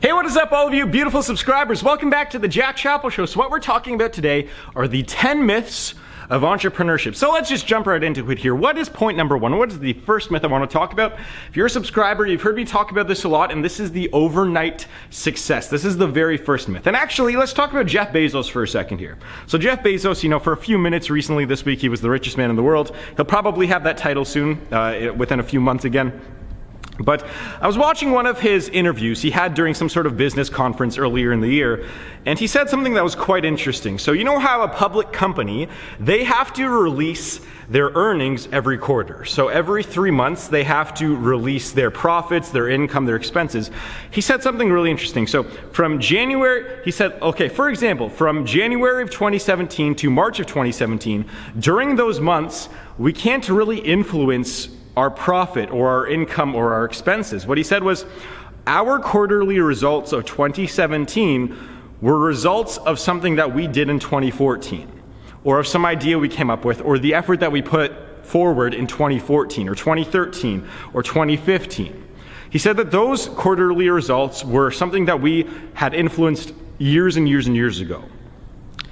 Hey, what is up, all of you beautiful subscribers? Welcome back to the Chapple Show. So what we're talking about today are the 10 myths of entrepreneurship. So let's just jump right into it here. What is point number one? What is the first myth I want to talk about? If you're a subscriber, you've heard me talk about this a lot, and this is the overnight success. This is the very first myth. And actually, let's talk about Jeff Bezos for a second here. So Jeff Bezos, for a few minutes recently this week, he was the richest man in the world. He'll probably have that title soon, within a few months again. But I was watching one of his interviews he had during some sort of business conference earlier in the year, and he said something that was quite interesting. So you know how a public company, they have to release their earnings every quarter. So every 3 months, they have to release their profits, their income, their expenses. He said something really interesting. So from January, he said, okay, for example, from January of 2017 to March of 2017, during those months, we can't really influence our profit or our income or our expenses. What he said was, our quarterly results of 2017 were results of something that we did in 2014, or of some idea we came up with, or the effort that we put forward in 2014 or 2013 or 2015. He said that those quarterly results were something that we had influenced years and years and years ago.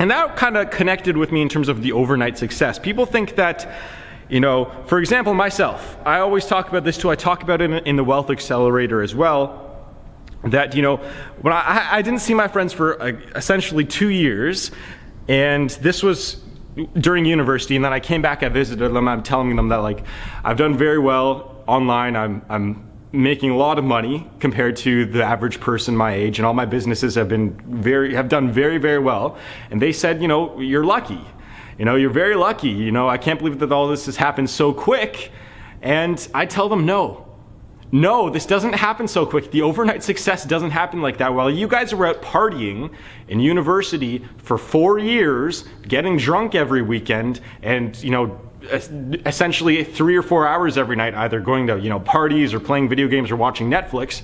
And that kind of connected with me in terms of the overnight success. People think that, for example, myself, I always talk about this too. I talk about it in the Wealth Accelerator as well, that, when I didn't see my friends for essentially 2 years, and this was during university, and then I came back, I visited them, I'm telling them that, I've done very well online, I'm making a lot of money compared to the average person my age, and all my businesses have done very, very well. And they said, you're lucky. You're very lucky. I can't believe that all this has happened so quick. And I tell them, no, this doesn't happen so quick. The overnight success doesn't happen like that. While you guys were out partying in university for 4 years, getting drunk every weekend, and, essentially 3 or 4 hours every night, either going to, parties or playing video games or watching Netflix,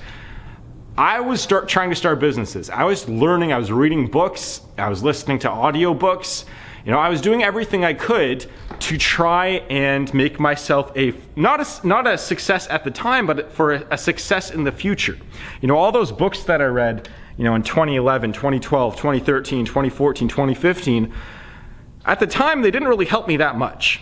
I was trying to start businesses. I was learning, I was reading books, I was listening to audiobooks. I was doing everything I could to try and make myself not a success at the time, but for a success in the future. All those books that I read, in 2011, 2012, 2013, 2014, 2015, at the time, they didn't really help me that much,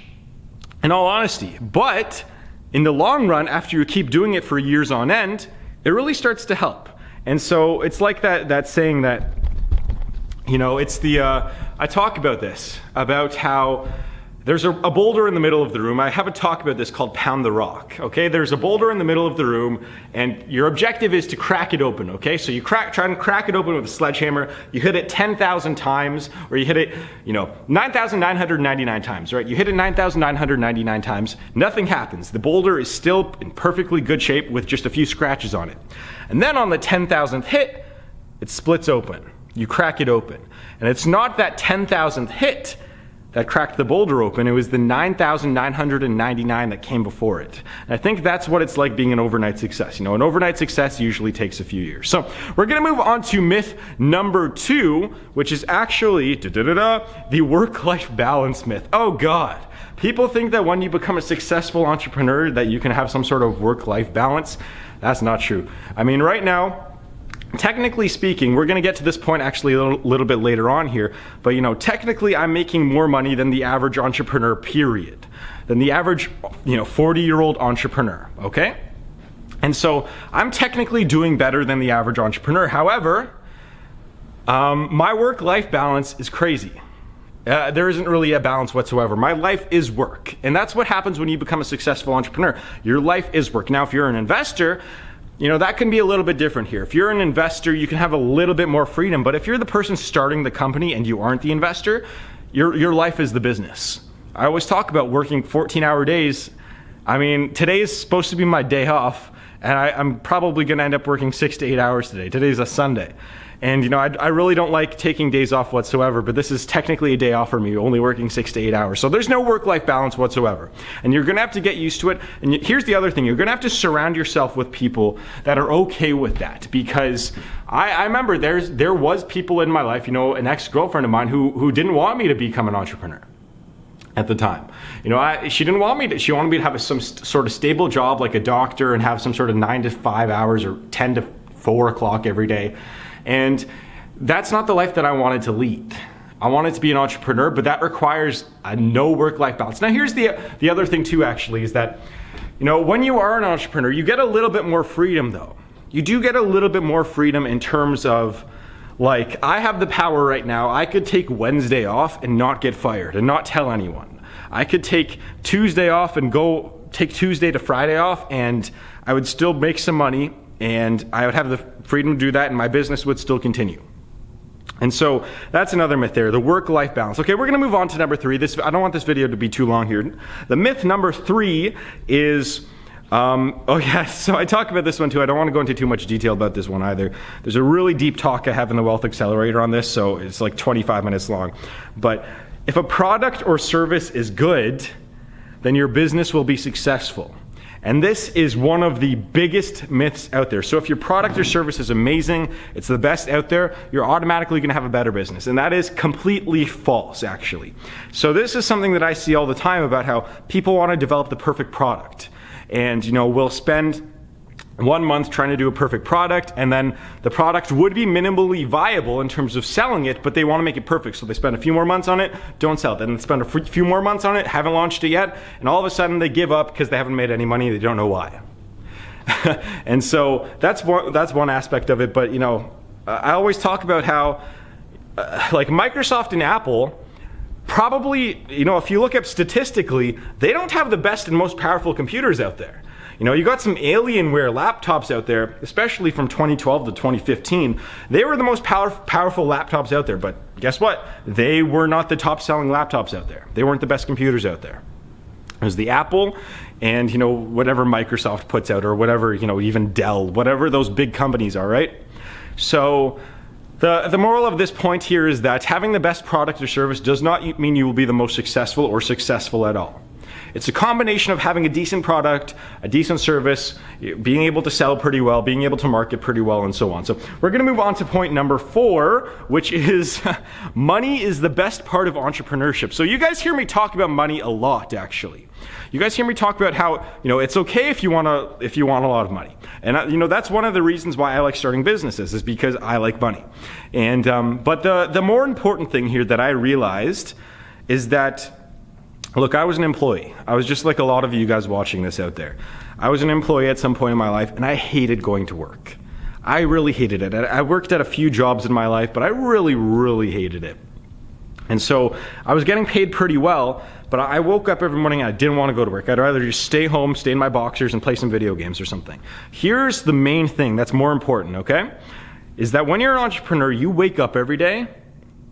in all honesty. But in the long run, after you keep doing it for years on end, it really starts to help. And so it's like that saying that, it's I talk about this, about how there's a boulder in the middle of the room. I have a talk about this called Pound the Rock, okay? There's a boulder in the middle of the room, and your objective is to crack it open, okay? So you try and crack it open with a sledgehammer. You hit it 10,000 times, or you hit it, 9,999 times, right? You hit it 9,999 times, nothing happens. The boulder is still in perfectly good shape with just a few scratches on it. And then on the 10,000th hit, it splits open. You crack it open. And it's not that 10,000th hit that cracked the boulder open, it was the 9,999 that came before it. And I think that's what it's like being an overnight success. An overnight success usually takes a few years. So we're gonna move on to myth number 2, which is actually, the work-life balance myth. Oh God. People think that when you become a successful entrepreneur that you can have some sort of work-life balance. That's not true. Right now, technically speaking, we're going to get to this point actually a little bit later on here, but technically I'm making more money than the average entrepreneur, period. Than the average, 40-year-old entrepreneur, okay? And so I'm technically doing better than the average entrepreneur. However, my work-life balance is crazy. There isn't really a balance whatsoever. My life is work. And that's what happens when you become a successful entrepreneur. Your life is work. Now, if you're an investor, that can be a little bit different here. If you're an investor, you can have a little bit more freedom. But if you're the person starting the company and you aren't the investor, your life is the business. I always talk about working 14-hour days. Today is supposed to be my day off, and I'm probably going to end up working 6 to 8 hours today. Today's a Sunday. And I really don't like taking days off whatsoever, but this is technically a day off for me, only working 6 to 8 hours. So there's no work-life balance whatsoever. And you're gonna have to get used to it. And here's the other thing, you're gonna have to surround yourself with people that are okay with that. Because I remember there was people in my life, an ex-girlfriend of mine who didn't want me to become an entrepreneur at the time. She didn't want me to, she wanted me to have some sort of stable job like a doctor and have some sort of 9 to 5 hours or 10 to 4 o'clock every day. And that's not the life that I wanted to lead. I wanted to be an entrepreneur, but that requires a no work-life balance. Now here's the other thing too, actually, is that, when you are an entrepreneur, you get a little bit more freedom though. You do get a little bit more freedom in terms of, like, I have the power right now. I could take Wednesday off and not get fired and not tell anyone. I could take Tuesday off and go take Tuesday to Friday off, and I would still make some money, and I would have the freedom to do that, and my business would still continue. And so that's another myth there, the work-life balance. Okay, we're gonna move on to number 3. I don't want this video to be too long here. The myth number 3 is, so I talk about this one too. I don't want to go into too much detail about this one either. There's a really deep talk I have in the Wealth Accelerator on this, so it's like 25 minutes long. But if a product or service is good, then your business will be successful. And this is one of the biggest myths out there. So if your product or service is amazing, it's the best out there, you're automatically going to have a better business. And that is completely false, actually. So this is something that I see all the time about how people want to develop the perfect product. And, we'll spend 1 month trying to do a perfect product, and then the product would be minimally viable in terms of selling it, but they want to make it perfect. So they spend a few more months on it, don't sell it. Then they spend a few more months on it, haven't launched it yet, and all of a sudden they give up because they haven't made any money, they don't know why. And so that's one aspect of it, but I always talk about how like Microsoft and Apple, probably, if you look up statistically, they don't have the best and most powerful computers out there. You got some Alienware laptops out there, especially from 2012 to 2015. They were the most powerful laptops out there, but guess what? They were not the top selling laptops out there. They weren't the best computers out there. It was the Apple and, whatever Microsoft puts out, or whatever, even Dell, whatever those big companies are, right? So the moral of this point here is that having the best product or service does not mean you will be the most successful or successful at all. It's a combination of having a decent product, a decent service, being able to sell pretty well, being able to market pretty well, and so on. So we're going to move on to point number 4, which is money is the best part of entrepreneurship. So you guys hear me talk about money a lot, actually. You guys hear me talk about how, it's okay if you want a lot of money. And that's one of the reasons why I like starting businesses, is because I like money. And but the more important thing here that I realized is that, look, I was an employee. I was just like a lot of you guys watching this out there. I was an employee at some point in my life, and I hated going to work. I really hated it. I worked at a few jobs in my life, but I really, really hated it. And so I was getting paid pretty well, but I woke up every morning and I didn't want to go to work. I'd rather just stay home, stay in my boxers, and play some video games or something. Here's the main thing that's more important, okay? Is that when you're an entrepreneur, you wake up every day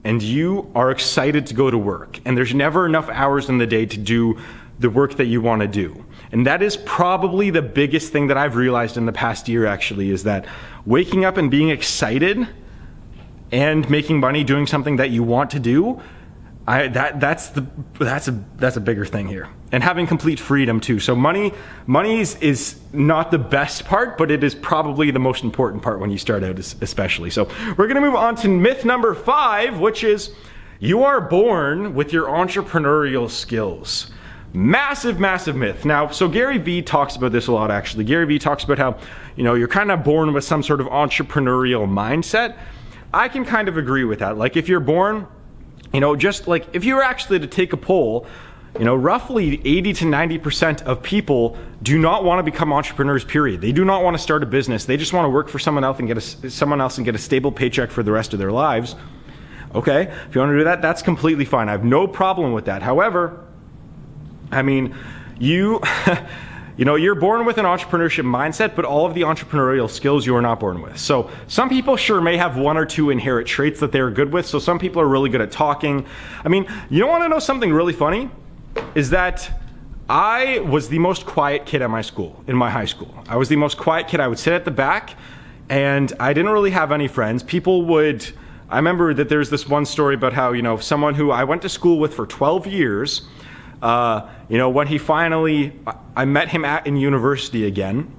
and you are excited to go to work. And there's never enough hours in the day to do the work that you want to do. And that is probably the biggest thing that I've realized in the past year, actually, is that waking up and being excited and making money doing something that you want to do, that's a bigger thing here. And having complete freedom too. So money is not the best part, but it is probably the most important part when you start out, especially. So we're going to move on to myth number 5, which is you are born with your entrepreneurial skills. Massive, massive myth. Now, so Gary Vee talks about this a lot, actually. Gary Vee talks about how, you're kind of born with some sort of entrepreneurial mindset. I can kind of agree with that. Like if you're born, just like if you were actually to take a poll, roughly 80 to 90% of people do not want to become entrepreneurs, period. They do not want to start a business. They just want to work for someone else and get a stable paycheck for the rest of their lives. Okay, if you want to do that, that's completely fine. I have no problem with that. However, you're born with an entrepreneurship mindset, but all of the entrepreneurial skills you are not born with. So some people sure may have 1 or 2 inherent traits that they're good with. So some people are really good at talking. You don't want to know something really funny? Is that I was the most quiet kid at my school, in my high school. I was the most quiet kid. I would sit at the back, and I didn't really have any friends. I remember that there's this one story about how, someone who I went to school with for 12 years, when he finally, I met him in university again,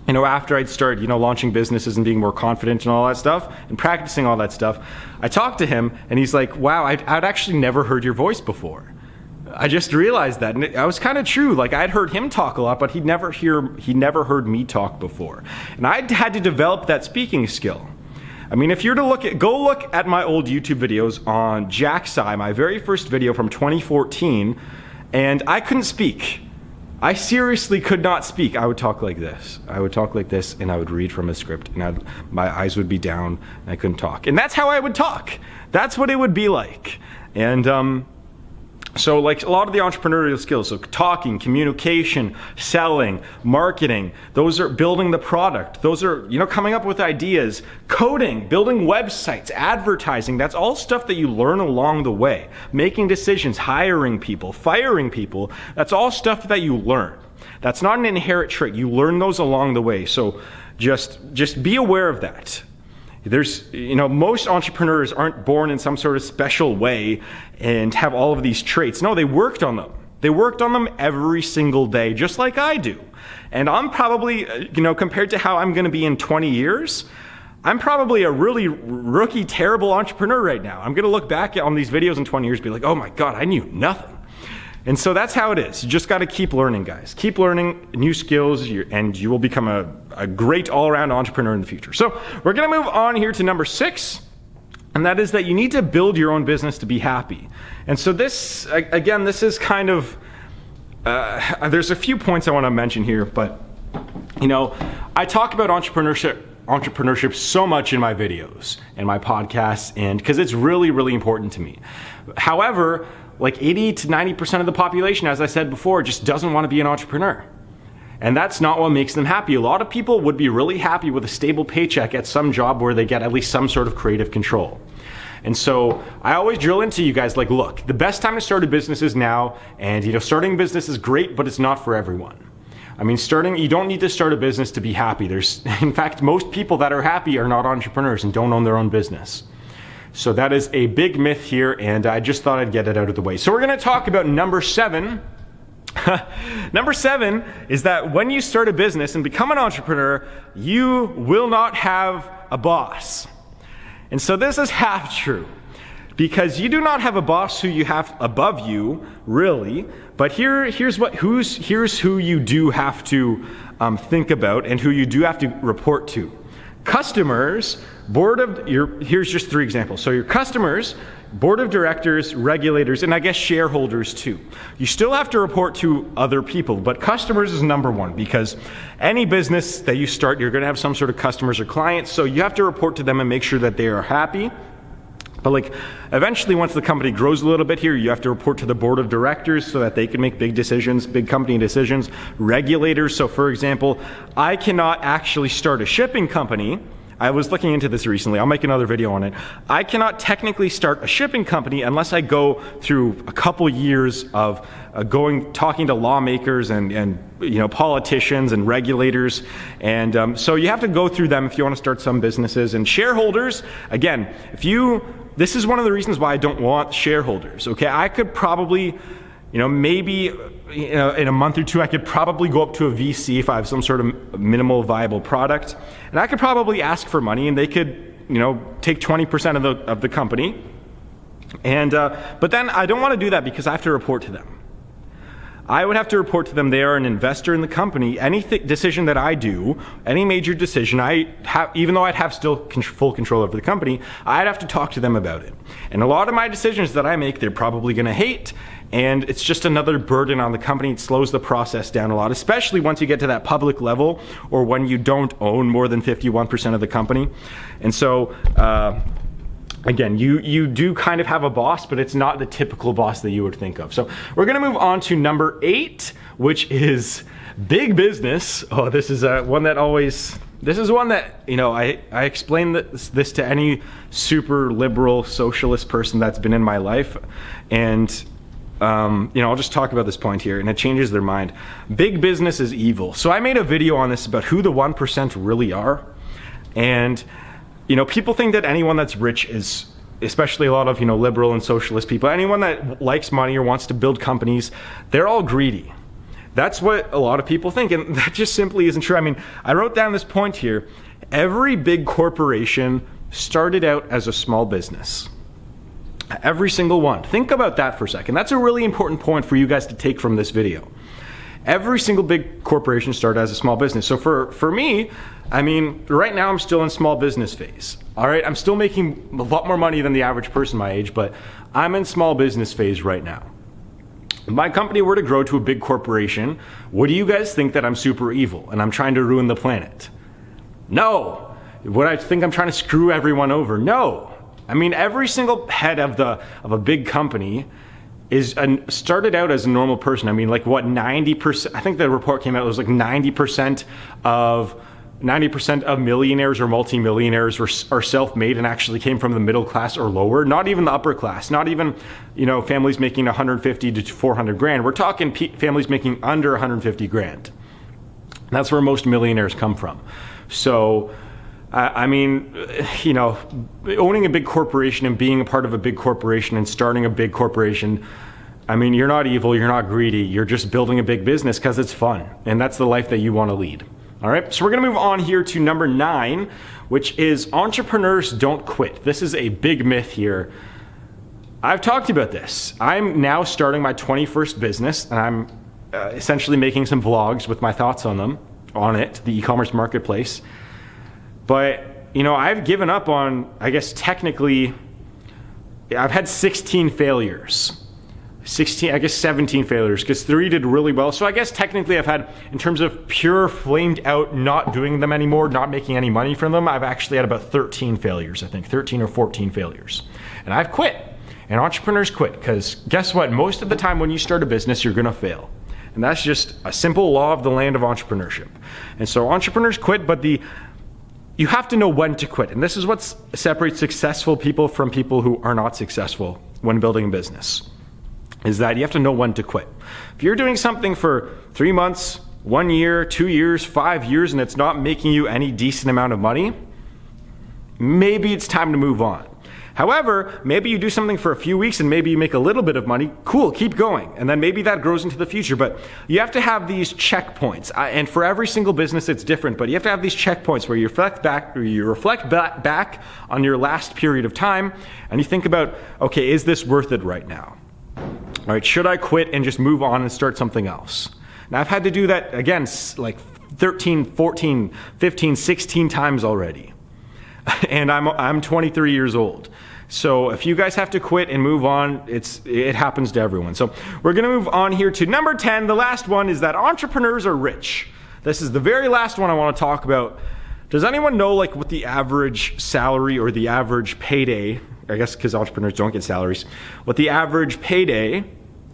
after I'd started, launching businesses and being more confident and all that stuff, and practicing all that stuff, I talked to him, and he's like, wow, I'd actually never heard your voice before. I just realized that, and that was kind of true. Like, I'd heard him talk a lot, but he'd never heard me talk before. And I'd had to develop that speaking skill. I mean, if you're to go look at my old YouTube videos on JackSci, my very first video from 2014, and I couldn't speak. I seriously could not speak. I would talk like this. I would talk like this, and I would read from a script, and my eyes would be down, and I couldn't talk. And that's how I would talk. That's what it would be like. And so like a lot of the entrepreneurial skills, so talking, communication, selling, marketing, those are building the product. Those are, coming up with ideas, coding, building websites, advertising. That's all stuff that you learn along the way. Making decisions, hiring people, firing people. That's all stuff that you learn. That's not an inherent trait. You learn those along the way. So just be aware of that. Most entrepreneurs aren't born in some sort of special way and have all of these traits. No, they worked on them. They worked on them every single day, just like I do. And I'm probably, compared to how I'm going to be in 20 years, I'm probably a really rookie, terrible entrepreneur right now. I'm going to look back on these videos in 20 years and be like, oh my God, I knew nothing. And so that's how it is. You just got to keep learning, guys. Keep learning new skills, and you will become a great all-around entrepreneur in the future. So we're going to move on here to number 6, and that is that you need to build your own business to be happy. And so this, again, this is kind of, there's a few points I want to mention here, but, I talk about entrepreneurship so much in my videos and my podcasts, and because it's really, really important to me. However, like 80 to 90% of the population, as I said before, just doesn't want to be an entrepreneur. And that's not what makes them happy. A lot of people would be really happy with a stable paycheck at some job where they get at least some sort of creative control. And so I always drill into you guys, like, look, the best time to start a business is now, and starting a business is great, but it's not for everyone. I mean, you don't need to start a business to be happy. In fact, most people that are happy are not entrepreneurs and don't own their own business. So that is a big myth here, and I just thought I'd get it out of the way. So we're going to talk about number 7. Number 7 is that when you start a business and become an entrepreneur, you will not have a boss. And so this is half true, because you do not have a boss who you have above you, really. But here's who you do have to think about and who you do have to report to. Customers, here's just 3 examples. So your customers, board of directors, regulators, and I guess shareholders too. You still have to report to other people, but customers is number 1, because any business that you start, you're going to have some sort of customers or clients, so you have to report to them and make sure that they are happy. But eventually, once the company grows a little bit here, you have to report to the board of directors so that they can make big decisions, big company decisions. Regulators, so for example, I cannot actually start a shipping company. I was looking into this recently. I'll make another video on it. I cannot technically start a shipping company unless I go through a couple years of talking to lawmakers and politicians and regulators. And so you have to go through them if you want to start some businesses. And shareholders, again, this is one of the reasons why I don't want shareholders. Okay, I could probably, maybe in a month or 2, I could probably go up to a VC if I have some sort of minimal viable product, and I could probably ask for money, and they could, take 20% of the company. And but then I don't want to do that because I have to report to them. I would have to report to them they are an investor in the company. Any decision that I do, any major decision, even though I'd have still full control over the company, I'd have to talk to them about it. And a lot of my decisions that I make, they're probably going to hate, and it's just another burden on the company. It slows the process down a lot, especially once you get to that public level or when you don't own more than 51% of the company. And so, again, you do kind of have a boss, but it's not the typical boss that you would think of. So we're going to move on to number 8, which is big business. Oh, this is one that I explain this to any super liberal socialist person that's been in my life, and I'll just talk about this point here, and it changes their mind. Big business is evil. So I made a video on this about who the 1% really are, and people think that anyone that's rich is, especially a lot of, liberal and socialist people, anyone that likes money or wants to build companies, they're all greedy. That's what a lot of people think, and that just simply isn't true. I mean, I wrote down this point here. Every big corporation started out as a small business. Every single one. Think about that for a second. That's a really important point for you guys to take from this video. Every single big corporation started as a small business. So for me, I mean, right now I'm still in small business phase. All right, I'm still making a lot more money than the average person my age, but I'm in small business phase right now. If my company were to grow to a big corporation, would you guys think that I'm super evil and I'm trying to ruin the planet? No. Would I think I'm trying to screw everyone over? No. I mean, every single head of a big company started out as a normal person. I mean, like what, 90%, I think the report came out, it was like 90% of millionaires or multimillionaires are self-made and actually came from the middle class or lower, not even the upper class, not even, families making 150 to 400 grand. We're talking families making under 150 grand. That's where most millionaires come from. So, I mean, owning a big corporation and being a part of a big corporation and starting a big corporation, I mean, you're not evil, you're not greedy, you're just building a big business because it's fun. And that's the life that you want to lead. All right, so we're going to move on here to number 9, which is entrepreneurs don't quit. This is a big myth here. I've talked about this. I'm now starting my 21st business, and I'm essentially making some vlogs with my thoughts on it, the e-commerce marketplace. But, I've given up on, I guess technically, I've had 16 failures. 17 failures, because 3 did really well. So I guess technically I've had, in terms of pure flamed out, not doing them anymore, not making any money from them, I've actually had about 13 failures, I think, 13 or 14 failures. And I've quit. And entrepreneurs quit, because guess what? Most of the time when you start a business, you're gonna fail. And that's just a simple law of the land of entrepreneurship. And so entrepreneurs quit, but you have to know when to quit. And this is what separates successful people from people who are not successful when building a business, is that you have to know when to quit. If you're doing something for 3 months, 1 year, 2 years, 5 years, and it's not making you any decent amount of money, maybe it's time to move on. However, maybe you do something for a few weeks and maybe you make a little bit of money. Cool, keep going. And then maybe that grows into the future. But you have to have these checkpoints. And for every single business, it's different. But you have to have these checkpoints where you reflect back on your last period of time and you think about, okay, is this worth it right now? All right, should I quit and just move on and start something else? Now, I've had to do that, again, like 13, 14, 15, 16 times already. And I'm 23 years old. So if you guys have to quit and move on, it happens to everyone. So we're going to move on here to number 10. The last one is that entrepreneurs are rich. This is the very last one I want to talk about. Does anyone know like what the average salary or the average payday, I guess because entrepreneurs don't get salaries, what the average payday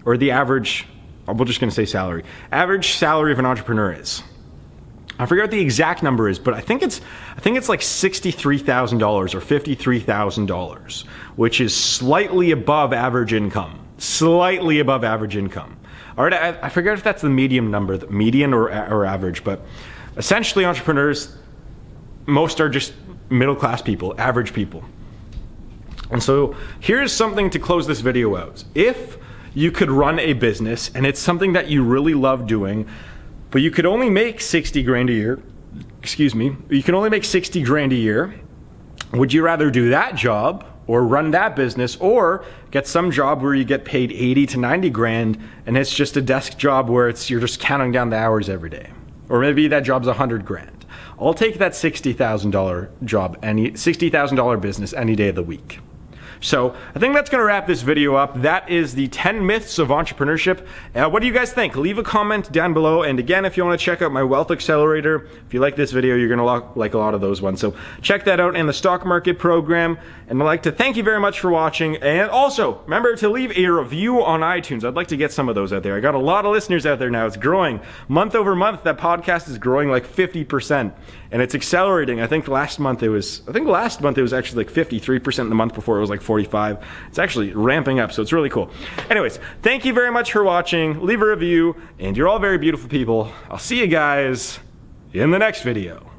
or the average, we're just going to say salary, average salary of an entrepreneur is? I forget what the exact number is, but I think it's like $63,000 or $53,000, which is slightly above average income. Slightly above average income. All right, I forget if that's the median number, the median or average, but essentially entrepreneurs, most are just middle-class people, average people. And so here's something to close this video out. If you could run a business and it's something that you really love doing, but you could only make 60 grand a year, you can only make 60 grand a year, would you rather do that job or run that business or get some job where you get paid 80 to 90 grand and it's just a desk job where you're just counting down the hours every day? Or maybe that job's 100 grand. I'll take that $60,000 job, $60,000 business any day of the week. So I think that's going to wrap this video up. That is the 10 myths of entrepreneurship. What do you guys think? Leave a comment down below. And again, if you want to check out my wealth accelerator, if you like this video, you're going to like a lot of those ones. So check that out in the stock market program. And I'd like to thank you very much for watching. And also remember to leave a review on iTunes. I'd like to get some of those out there. I got a lot of listeners out there now. It's growing month over month. That podcast is growing like 50%. And it's accelerating. I think last month it was actually like 53%. The month before it was like 45. It's actually ramping up, so it's really cool. Anyways, thank you very much for watching. Leave a review, and you're all very beautiful people. I'll see you guys in the next video.